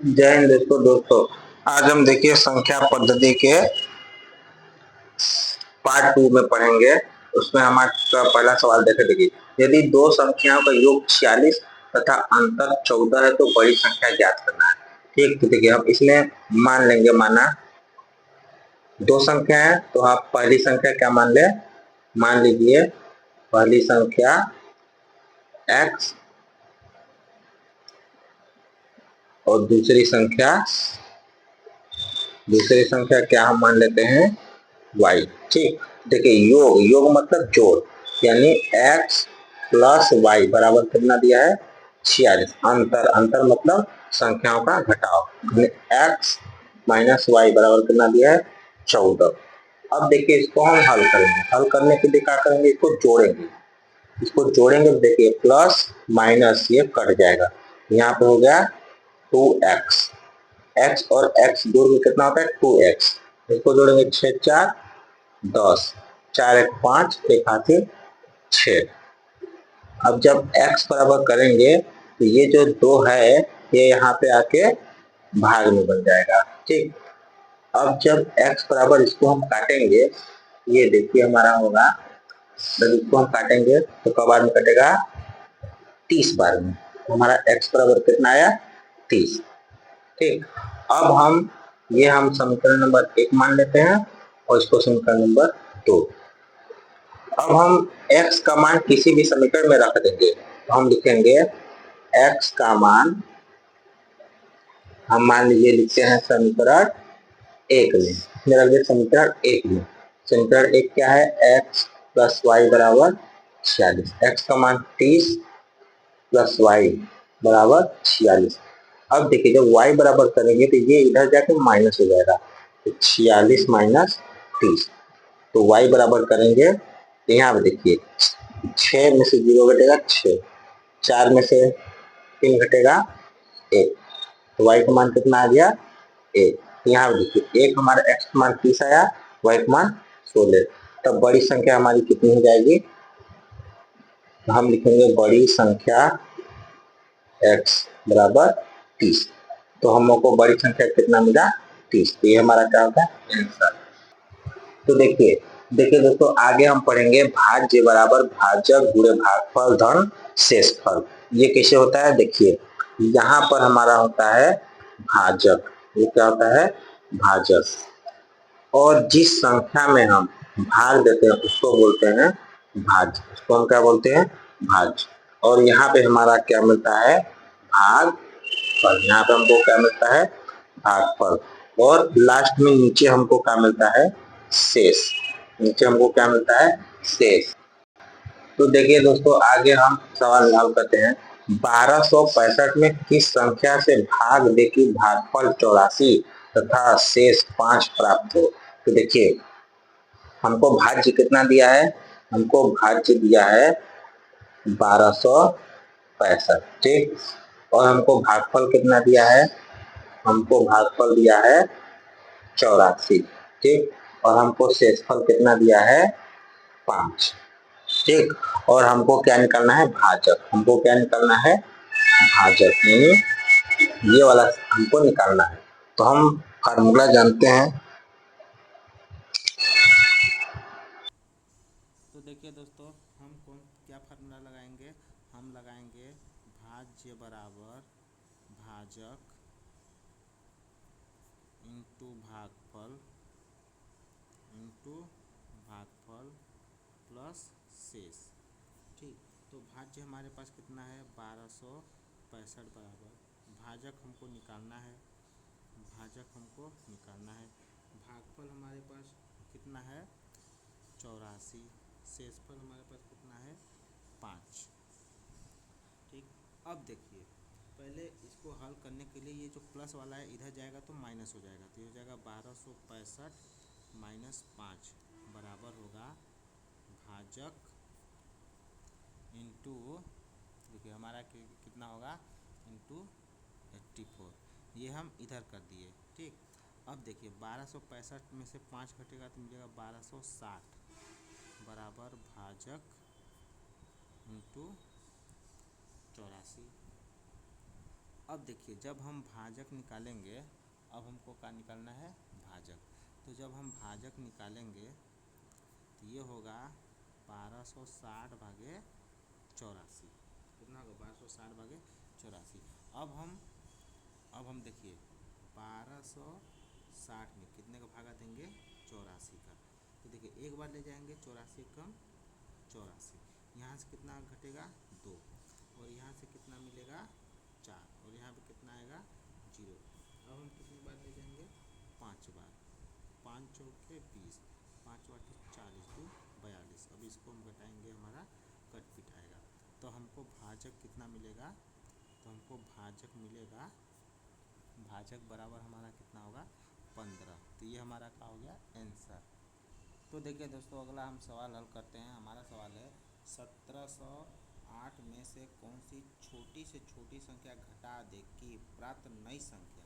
जय हिंद दोस्तों। आज हम देखिए संख्या पद्धति के पार्ट 2 में पढ़ेंगे। उसमें हमारा पहला सवाल देखिए, यदि दो संख्याओं का योग 46 तथा अंतर 14 है तो बड़ी संख्या ज्ञात करना है। ठीक, तो देखिए हम इसमें मान लेंगे, माना दो संख्या है तो आप पहली संख्या क्या मान ले, मान लीजिए पहली संख्या x और दूसरी संख्या क्या हम मान लेते हैं y। ठीक, देखिए योग योग मतलब जोड़, यानी x प्लस वाई बराबर कितना दिया है 46। अंतर अंतर मतलब संख्याओं का घटाव, x माइनस वाई बराबर कितना दिया है 14। अब देखिए इसको हम हल करेंगे, हल करने के लिए क्या करेंगे, इसको जोड़ेंगे तो देखिए प्लस माइनस ये कट जाएगा, यहाँ पे हो गया 2x, x और x जोड़ के कितना होता है 2x। इसको जोड़ेंगे 6 4 10, 4 1 5, एक हाथी 6। अब जब x बराबर करेंगे तो ये जो 2 है ये यहाँ पे आके भाग में बन जाएगा। ठीक, अब जब x बराबर इसको हम काटेंगे, ये देखिए हमारा होगा, जब इसको हम काटेंगे तो कब बार में कटेगा 30 बार में, हमारा x बराबर कितना आया 30। ठीक, अब हम समीकरण नंबर 1 मान लेते हैं और इसको समीकरण नंबर 2। अब हम x का मान किसी भी समीकरण में रख देंगे, तो हम लिखेंगे x का मान, हम मान लीजिए लिखते हैं समीकरण 1 में, मेरा ये समीकरण 1 में, समीकरण 1 क्या है, x प्लस वाई बराबर 46, x का मान 30 प्लस वाई बराबर 46। अब देखिए जब y बराबर करेंगे तो ये इधर जाके माइनस हो जाएगा, तो 46 माइनस 30, तो y बराबर करेंगे तो यहाँ पे देखिए 6 में से 0 घटेगा 6, 4 में से 3 घटेगा 1, तो y का मान कितना आ गया 1। यहाँ पे देखिए एक हमारा x का मान 30 आया, y का मान 16, तब बड़ी संख्या हमारी कितनी हो जाएगी, तो हम लिखेंगे बड़ी संख्या x बराबर 30। तो हम लोग को बड़ी संख्या कितना मिला 30, तो ये हमारा क्या होगा आंसर। तो देखिए देखिए दोस्तों, आगे हम पढ़ेंगे भाज्य बराबर भाजक गुणे भागफल धन शेषफल। ये कैसे होता है, देखिए यहाँ पर हमारा होता है भाजक, ये क्या होता है भाजक, और जिस संख्या में हम भाग देते हैं उसको बोलते हैं भाज्य, उसको हम क्या बोलते हैं भाज्य। और यहाँ पे हमारा क्या मिलता है भागफल, यहाँ पे हमको क्या मिलता है भागफल, और लास्ट में नीचे हमको क्या मिलता है शेष, नीचे हमको क्या मिलता है शेष। तो देखिए दोस्तों, आगे हम सवाल हल करते हैं। 1265 में किस संख्या से भाग दे कि भागफल 84 तथा शेष 5 प्राप्त हो। तो देखिए हमको भाज्य कितना दिया है, हमको भाज्य दिया है 1265, ठीक, और हमको भागफल कितना दिया है, हमको भागफल दिया है 84, ठीक, और हमको शेषफल कितना दिया है 5, ठीक, और हमको क्या निकालना है भाजक, हमको क्या निकालना है भाजक, यानी ये वाला हमको निकालना है। तो हम फार्मूला जानते हैं। तो देखिए दोस्तों, हम क्या फार्मूला लगाएंगे, हम लगाएंगे भाज्य बराबर भाजक इंटू भागफल प्लस शेष। ठीक, तो भाज्य हमारे पास कितना है 1265 बराबर, भाजक हमको निकालना है, भागफल हमारे पास कितना है 84, शेषफल हमारे पास कितना है 5। ठीक, अब देखिए पहले इसको हल करने के लिए ये जो प्लस वाला है इधर जाएगा तो माइनस हो जाएगा, तो ये हो जाएगा 1265 माइनस 5 बराबर होगा भाजक इंटू, देखिए हमारा कितना होगा इंटू 84, ये हम इधर कर दिए। ठीक, अब देखिए 1265 में से 5 घटेगा तो मिलेगा 1260 बराबर भाजक इंटू 84। अब देखिए जब हम भाजक निकालेंगे, अब हमको क्या निकालना है, भाजक। तो जब हम भाजक निकालेंगे तो ये होगा 1260 भागे 84। कितना होगा, 1260/84। अब हम देखिए 1260 में कितने का भागा देंगे, 84 का। तो देखिए एक बार ले जाएंगे 84 कम 84, यहाँ से कितना घटेगा 2, और यहाँ से कितना मिलेगा 4, और यहाँ पे कितना आएगा 0। अब हम कितनी बार ले जाएंगे, 5 बार, 5 चौके 20, 5 वाटे 40, 2 42। अब इसको हम घटाएंगे, हमारा कट पिट आएगा। तो हमको भाजक कितना मिलेगा, तो हमको भाजक मिलेगा, भाजक बराबर हमारा कितना होगा 15। तो ये हमारा क्या हो गया, आंसर। तो देखिए दोस्तों अगला हम सवाल हल करते हैं। हमारा सवाल है 1708 में से कौन सी छोटी से छोटी संख्या घटा दे कि प्राप्त नई संख्या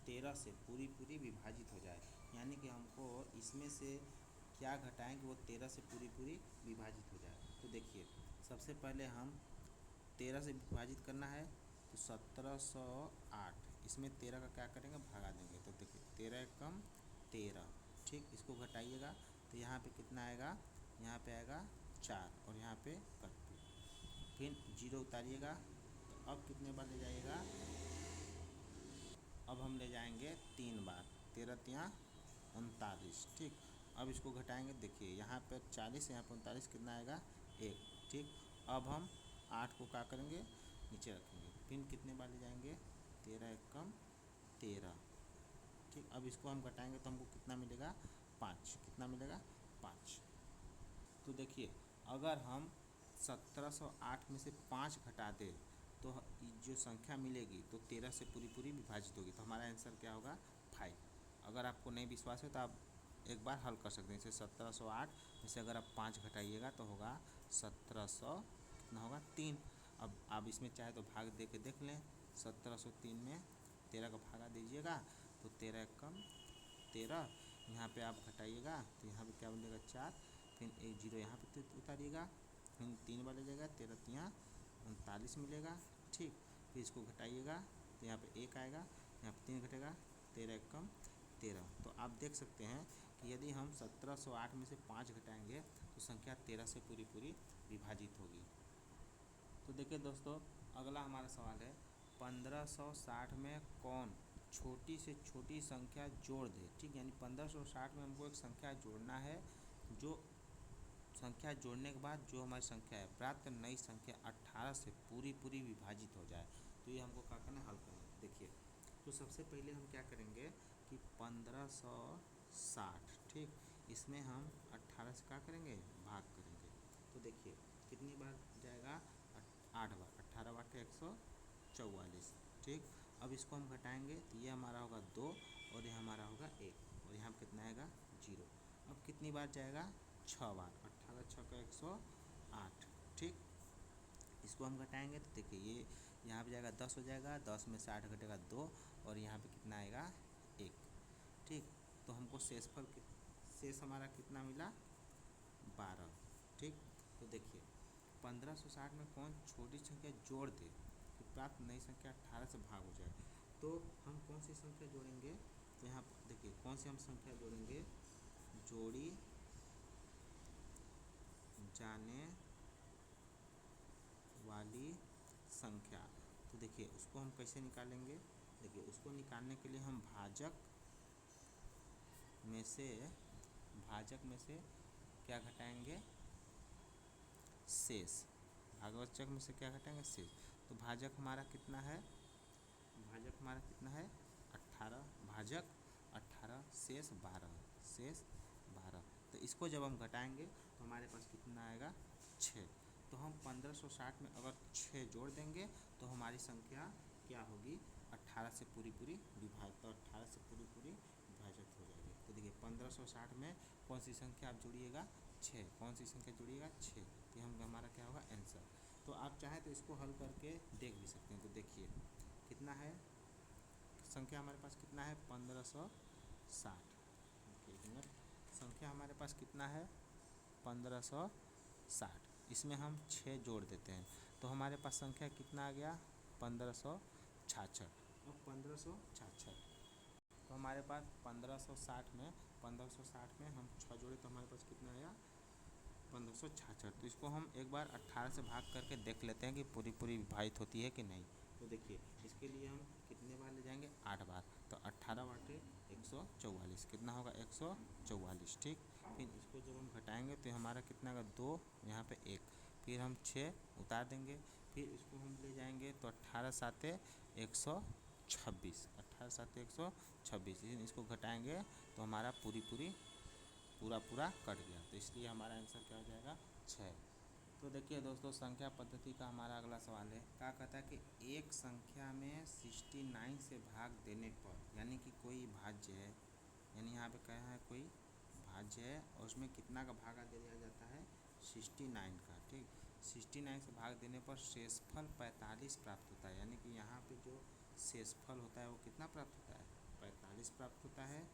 13 से पूरी पूरी विभाजित हो जाए। यानी कि हमको इसमें से क्या घटाएं कि वो 13 से पूरी पूरी विभाजित हो जाए। तो देखिए सबसे पहले हम 13 से विभाजित करना है, तो 1708 इसमें 13 का क्या करेंगे, भगा देंगे। तो देखिए 13 एकम 13, ठीक। इसको घटाइएगा तो यहाँ पे कितना आएगा, यहाँ पे आएगा 4, और यहाँ पे कट फिर 0 उतारिएगा। तो अब कितने बार ले जाइएगा, अब हम ले जाएंगे 3 बार, 13 तिया 39, ठीक। अब इसको घटाएंगे, देखिए यहाँ पर 40, यहाँ पर 39, कितना आएगा 1, ठीक। अब हम 8 को क्या करेंगे, नीचे रखेंगे, फिर कितने बार ले जाएंगे, 13 एकम 13, ठीक। अब इसको हम घटाएंगे तो हमको कितना मिलेगा 5, कितना मिलेगा 5। तो देखिए अगर हम 1708 में से 5 घटा दें तो जो संख्या मिलेगी तो 13 से पूरी पूरी विभाजित होगी। तो हमारा आंसर क्या होगा 5। अगर आपको नहीं विश्वास है तो आप एक बार हल कर सकते हैं। जैसे 1708 में से अगर आप 5 घटाइएगा तो होगा 1700, कितना होगा 3। अब आप इसमें चाहे तो भाग दे के देख लें, 1703 में 13 का भागा दीजिएगा तो 13 एकम 13, यहाँ पे आप घटाइएगा तो यहाँ पे क्या बनेगा 4, फिर 1 0 यहाँ पे उतारिएगा, फिर 3 बार ले जाएगा, 13 तिया 39 मिलेगा, ठीक। फिर इसको घटाइएगा तो यहाँ पे 1 आएगा, यहाँ पे 3 घटेगा, 13 एकम 13। तो आप देख सकते हैं कि यदि हम 1708 में से 5 घटाएंगे तो संख्या 13 से पूरी पूरी विभाजित होगी। तो देखिए दोस्तों अगला हमारा सवाल है 1560 में कौन छोटी से छोटी संख्या जोड़ दे, ठीक। यानी 1560 में हमको एक संख्या जोड़ना है, जो संख्या जोड़ने के बाद जो हमारी संख्या है प्राप्त नई संख्या 18 से पूरी पूरी विभाजित हो जाए। तो ये हमको क्या करना है, हल करना है। देखिए तो सबसे पहले हम क्या करेंगे कि 1560, ठीक, इसमें हम 18 से क्या करेंगे, भाग करेंगे। तो देखिए कितनी बार जाएगा, 8 बार, 18 बार 144, ठीक। अब इसको हम घटाएंगे तो ये हमारा होगा 2, और ये हमारा होगा 1, और यहाँ पर कितना आएगा 0। अब कितनी बार जाएगा, 6 बार, 18 6 का 108, ठीक। इसको हम घटाएंगे तो देखिए ये यहाँ पे जाएगा 10 हो जाएगा, 10 में से 8 घटेगा 2, और यहाँ पे कितना आएगा 1, ठीक। तो हमको शेष हमारा कितना मिला 12, ठीक। तो देखिए 1560 में कौन छोटी संख्या जोड़ दे कि प्राप्त नई संख्या 18 से भाग हो जाए। तो हम कौन सी संख्या जोड़ेंगे, तो यहाँ देखिए कौन सी हम संख्या जोड़ेंगे, जोड़ी जाने वाली संख्या। तो देखिए उसको हम कैसे निकालेंगे, देखिए उसको निकालने के लिए हम भाजक में से क्या घटाएंगे, शेष। भागवचक में से क्या घटाएंगे, शेष। तो भाजक हमारा कितना है, 18, भाजक 18, शेष 12, तो इसको जब हम घटाएंगे तो हमारे पास कितना आएगा 6। तो हम 1560 में अगर 6 जोड़ देंगे तो हमारी संख्या क्या होगी, 18 से पूरी विभाजित, तो 18 से पूरी विभाजित हो जाएगी। तो देखिए 1560 में कौन सी संख्या आप जोड़िएगा, 6, कौन सी संख्या जोड़िएगा 6, तो हम हमारा क्या होगा आंसर। तो आप चाहें तो इसको हल करके देख भी सकते हैं। तो देखिए कितना है संख्या हमारे पास, कितना है 1560, एक मिनट, संख्या हमारे पास कितना है 1560, इसमें हम 6 जोड़ देते हैं तो हमारे पास संख्या कितना आ गया 1560, छाछठ और 1566। तो हमारे पास 1560 में 1560 में हम 6 जोड़े तो हमारे पास कितना आया 1566। तो इसको हम एक बार 18 से भाग करके देख लेते हैं कि पूरी पूरी विभाजित होती है कि नहीं। तो देखिए इसके लिए हम कितने बार ले जाएंगे 8 बार। तो 18 बाटे 144 कितना होगा 144। ठीक, फिर इसको जब हम घटाएंगे तो हमारा कितना होगा 2, यहाँ पे 1, फिर हम 6 उतार देंगे, फिर इसको हम ले जाएंगे तो 18 साते 126, 18 साते 126, इसको घटाएंगे तो हमारा पूरा कट गया। तो इसलिए हमारा आंसर क्या हो जाएगा 6। तो देखिए दोस्तों संख्या पद्धति का हमारा अगला सवाल है, क्या कहता है कि एक संख्या में 69 से भाग देने पर, यानी कि कोई भाज्य है, यानी यहाँ पे क्या है कोई भाज्य है और उसमें कितना का भागा दे दिया जाता है 69 का। ठीक, 69 से भाग देने पर शेषफल 45 प्राप्त होता है, यानी कि यहाँ पे जो शेषफल होता है वो कितना प्राप्त होता है 45 प्राप्त होता है।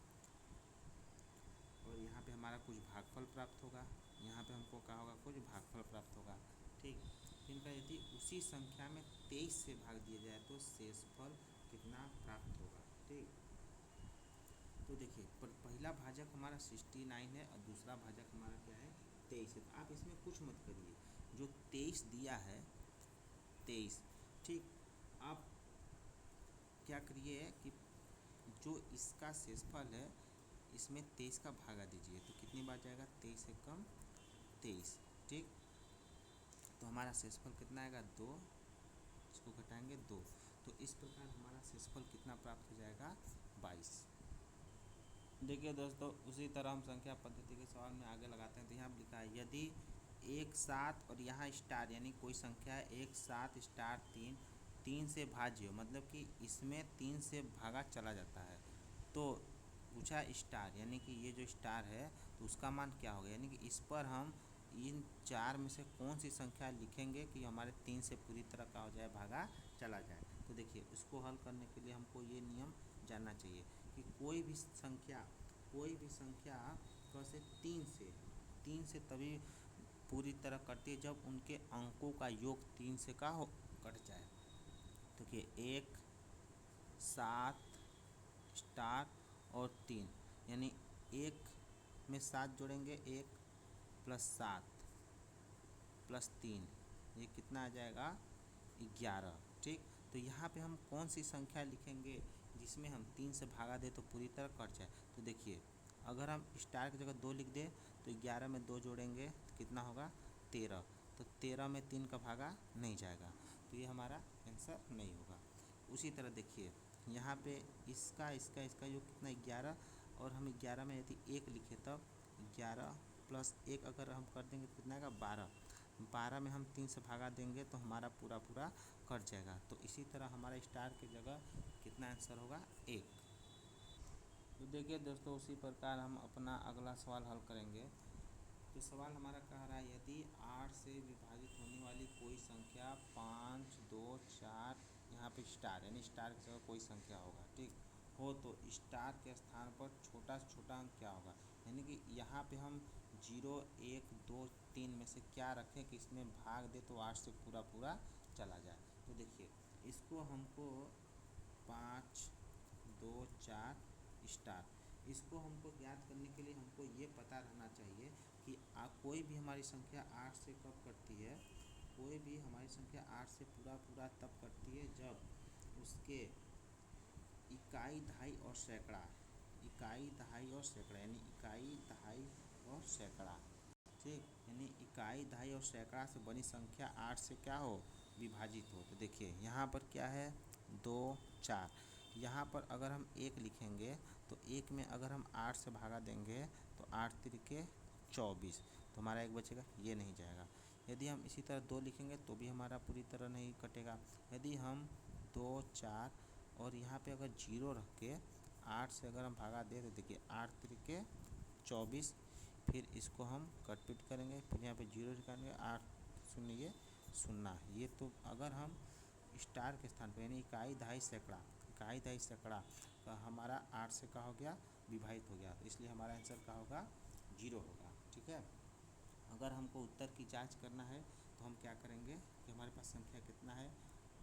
और यहाँ पे हमारा कुछ भागफल प्राप्त होगा, यहाँ पे हमको क्या होगा कुछ भागफल प्राप्त होगा। ठीक, इनका यदि उसी संख्या में 23 से भाग दिया जाए तो शेषफल कितना प्राप्त होगा। ठीक, तो देखिए पहला भाजक हमारा 69 है और दूसरा भाजक हमारा क्या है 23 है। तो आप इसमें कुछ मत करिए, जो 23 दिया है 23, ठीक, आप क्या करिए कि जो इसका शेषफल है इसमें 23 का भागा दीजिए तो कितनी बार जाएगा 23 से कम 23। ठीक, तो हमारा शेषफल कितना आएगा 2, इसको घटाएंगे 2, तो इस प्रकार हमारा शेषफल कितना प्राप्त हो जाएगा 22। देखिए दोस्तों उसी तरह हम संख्या पद्धति के सवाल में आगे लगाते हैं। तो यहाँ लिखा है यदि 1 7 और यहाँ स्टार यानी कोई संख्या है 1 7 स्टार 3 3 से भाज्य, मतलब कि इसमें 3 से भागा चला जाता है। तो पूछा स्टार यानी कि ये जो स्टार है तो उसका मान क्या होगा, यानी कि इस पर हम इन 4 में से कौन सी संख्या लिखेंगे कि हमारे 3 से पूरी तरह का हो जाए भागा चला जाए। तो देखिए उसको हल करने के लिए हमको ये नियम जानना चाहिए कि कोई भी संख्या कैसे 3 से तभी पूरी तरह कटती है जब उनके अंकों का योग 3 से का हो कट जाए। देखिए 1 7 स्टार और 3, यानी 1 में 7 जोड़ेंगे 1 प्लस 7 प्लस 3, ये कितना आ जाएगा 11। ठीक, तो यहाँ पे हम कौन सी संख्या लिखेंगे जिसमें हम 3 से भागा दे तो पूरी तरह कट जाए। तो देखिए अगर हम स्टार की जगह 2 लिख दें तो 11 में 2 जोड़ेंगे तो कितना होगा 13, तो 13 में 3 का भागा नहीं जाएगा, तो ये हमारा आंसर नहीं होगा। उसी तरह देखिए यहाँ पे इसका योग कितना 11, और हम 11 में यदि 1 लिखे तब 11 प्लस 1 अगर हम कर देंगे तो कितना आएगा 12, 12 में हम 3 से भागा देंगे तो हमारा पूरा कट जाएगा। तो इसी तरह हमारा स्टार की जगह कितना आंसर होगा 1। तो देखिए दोस्तों उसी प्रकार हम अपना अगला सवाल हल करेंगे। तो सवाल हमारा कह रहा है यदि 8 से विभाजित होने वाली कोई संख्या 5 2 4, यहाँ पे स्टार यानी स्टार की जगह कोई संख्या होगा, ठीक हो, तो स्टार के स्थान पर छोटा से छोटा अंक क्या होगा, यानी कि यहाँ पे हम 0 1 2 3 में से क्या रखें कि इसमें भाग दे तो 8 से पूरा चला जाए। तो देखिए इसको हमको 5 2 4 स्टार, इसको हमको ज्ञात करने के लिए हमको ये पता रहना चाहिए कि कोई भी हमारी संख्या 8 से कब कटती है, कोई भी हमारी संख्या 8 से पूरा तब कटती है जब उसके इकाई दहाई और सैकड़ा, इकाई दहाई और सैकड़ा, यानी इकाई दहाई और सैकड़ा, ठीक, यानी इकाई दहाई और सैकड़ा से बनी संख्या 8 से क्या हो विभाजित हो। तो देखिए यहाँ पर क्या है 2 4, यहाँ पर अगर हम 1 लिखेंगे तो 1 में अगर हम 8 से भागा देंगे तो 8 तिरिके 24, तो हमारा 1 बचेगा, ये नहीं जाएगा। यदि हम इसी तरह 2 लिखेंगे तो भी हमारा पूरी तरह नहीं कटेगा। यदि हम 2 4 और यहाँ पे अगर 0 रख के 8 से अगर हम भागा दें तो देखिए 8 तिरिके 24, फिर इसको हम कटपिट करेंगे, फिर यहाँ पे 0 निकालेंगे, 8 शून्य ये 0, ये तो अगर हम स्टार के स्थान पर यानी इकाई दहाई सैकड़ा, इकाई दहाई सैकड़ा का हमारा 8 से का हो गया विभाजित हो गया, तो इसलिए हमारा आंसर का होगा 0 होगा। ठीक है, अगर हमको उत्तर की जांच करना है तो हम क्या करेंगे कि हमारे पास संख्या कितना है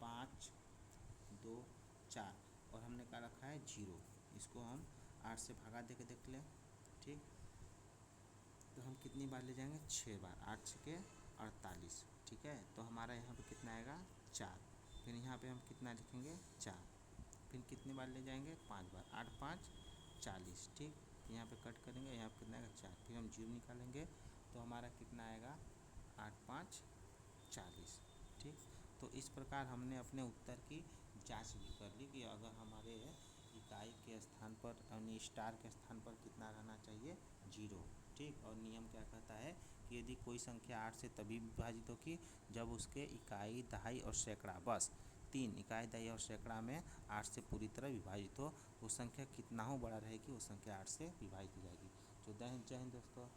5 2 4 और हमने क्या रखा है 0। इसको हम 8 से भगा दे के देख लें। ठीक, तो हम कितनी बार ले जाएंगे 6 बार, 8 छके 48। ठीक है, तो हमारा यहाँ पे कितना आएगा 4। फिर यहाँ पे हम कितना लिखेंगे 4। फिर कितनी बार ले जाएंगे 5 बार, 8 5 40। ठीक, यहाँ पे कट करेंगे, यहाँ पे कितना आएगा 4। फिर हम 0 निकालेंगे तो हमारा कितना आएगा 8 5 40। ठीक, तो इस प्रकार हमने अपने उत्तर की जांच भी कर ली कि अगर हमारे इकाई के स्थान पर यानी स्टार के स्थान पर कितना रहना चाहिए 0। ठीक, और नियम क्या कहता है कि यदि कोई संख्या 8 से तभी विभाजित होगी जब उसके इकाई, दहाई और सैकड़ा, बस 3 इकाई, दहाई और सैकड़ा में 8 से पूरी तरह विभाजित हो। वो संख्या कितना हो बड़ा रहेगी, वो संख्या 8 से विभाजित हो जाएगी। तो जय हिंद दोस्तों।